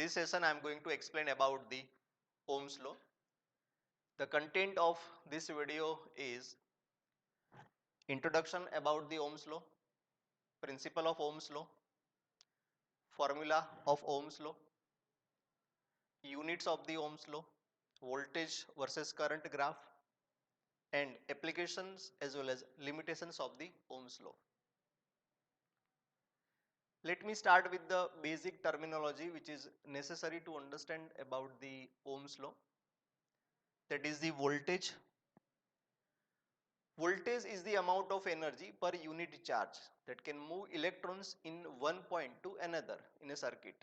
this session I am going to explain about the Ohm's law. The content of this video is introduction about the Ohm's law, principle of Ohm's law, formula of Ohm's law, units of the Ohm's law, voltage versus current graph, and applications as well as limitations of the Ohm's law. Let me start with the basic terminology which is necessary to understand about the Ohm's law, that is the voltage. Voltage is the amount of energy per unit charge that can move electrons in one point to another in a circuit,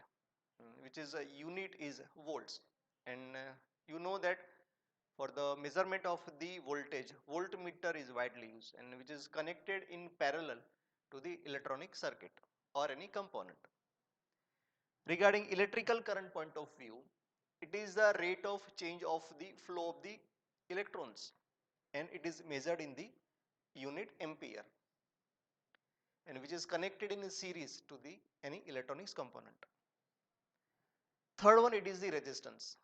which is a unit is volts. And you know that for the measurement of the voltage, voltmeter is widely used and which is connected in parallel to the electronic circuit or any component. Regarding electrical current point of view, it is the rate of change of the flow of the electrons and it is measured in the unit ampere and which is connected in a series to the any electronics component. Third one, it is the resistance.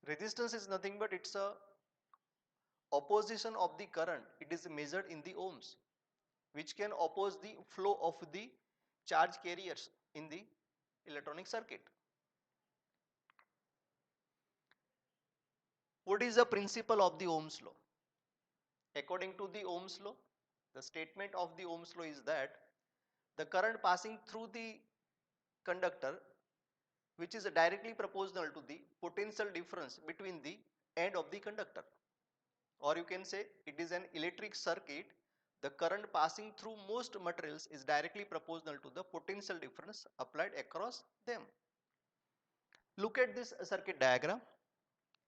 Resistance is nothing but it's a opposition of the current. It is measured in the ohms, which can oppose the flow of the charge carriers in the electronic circuit. What is the principle of the Ohm's law? According to the Ohm's law, the statement of the Ohm's law is that the current passing through the conductor, which is directly proportional to the potential difference between the end of the conductor, or you can say it is an electric circuit. The current passing through most materials is directly proportional to the potential difference applied across them. Look at this circuit diagram.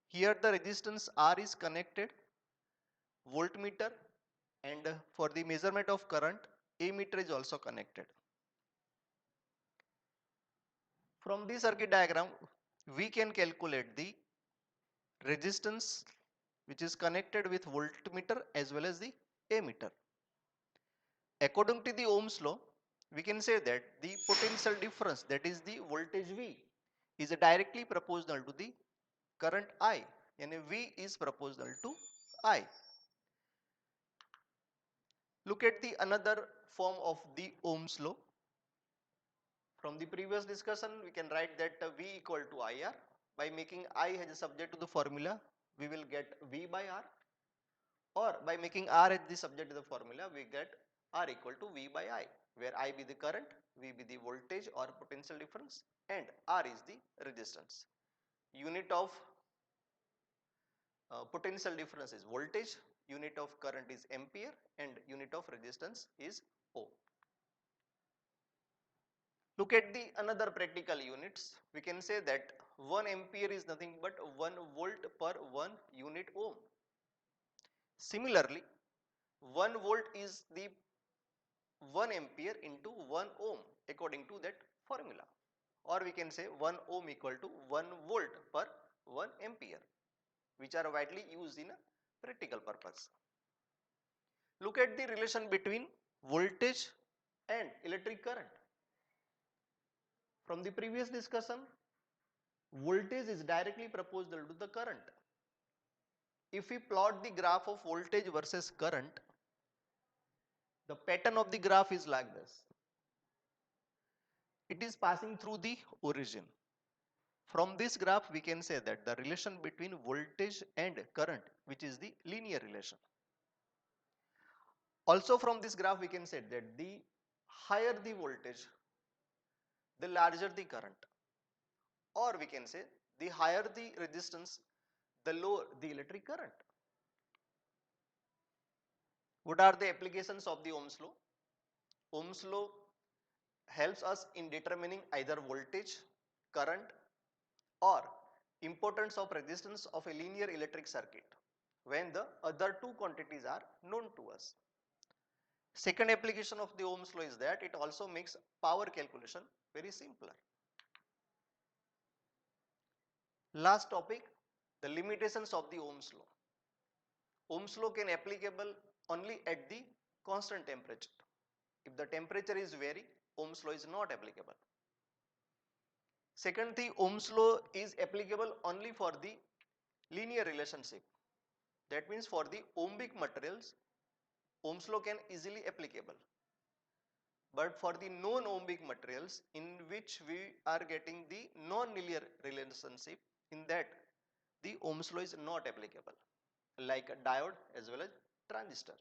Here the resistance R is connected, voltmeter, and for the measurement of current, ammeter is also connected. From this circuit diagram, we can calculate the resistance which is connected with voltmeter as well as the ammeter. According to the Ohm's law, we can say that the potential difference, that is the voltage V, is directly proportional to the current I, and V is proportional to I. Look at the another form of the Ohm's law. From the previous discussion, we can write that V equal to IR. By making I as a subject to the formula, we will get V by R, or by making R as the subject to the formula, we get R equal to V by I, where I be the current, V be the voltage or potential difference, and R is the resistance. Unit of potential difference is voltage, unit of current is ampere, and unit of resistance is ohm. Look at the another practical units. We can say that 1 ampere is nothing but 1 volt per 1 unit ohm. Similarly, 1 volt is the 1 ampere into 1 ohm according to that formula, or we can say 1 ohm equal to 1 volt per 1 ampere, which are widely used in a practical purpose. Look at the relation between voltage and electric current. From the previous discussion, voltage is directly proportional to the current. If we plot the graph of voltage versus current, the pattern of the graph is like this. It is passing through the origin. From this graph, we can say that the relation between voltage and current, which is the linear relation. Also from this graph, we can say that the higher the voltage, the larger the current, or we can say the higher the resistance, the lower the electric current. What are the applications of the Ohm's law? Ohm's law helps us in determining either voltage, current, or importance of resistance of a linear electric circuit when the other two quantities are known to us. Second application of the Ohm's law is that it also makes power calculation very simpler. Last topic, the limitations of the Ohm's law. Ohm's law can applicable only at the constant temperature. If the temperature is vary, Ohm's law is not applicable. Second, the Ohm's law is applicable only for the linear relationship. That means for the ohmic materials, Ohm's law can easily applicable. But for the non-ohmic materials in which we are getting the non-linear relationship, in that the Ohm's law is not applicable, like a diode as well as transistor.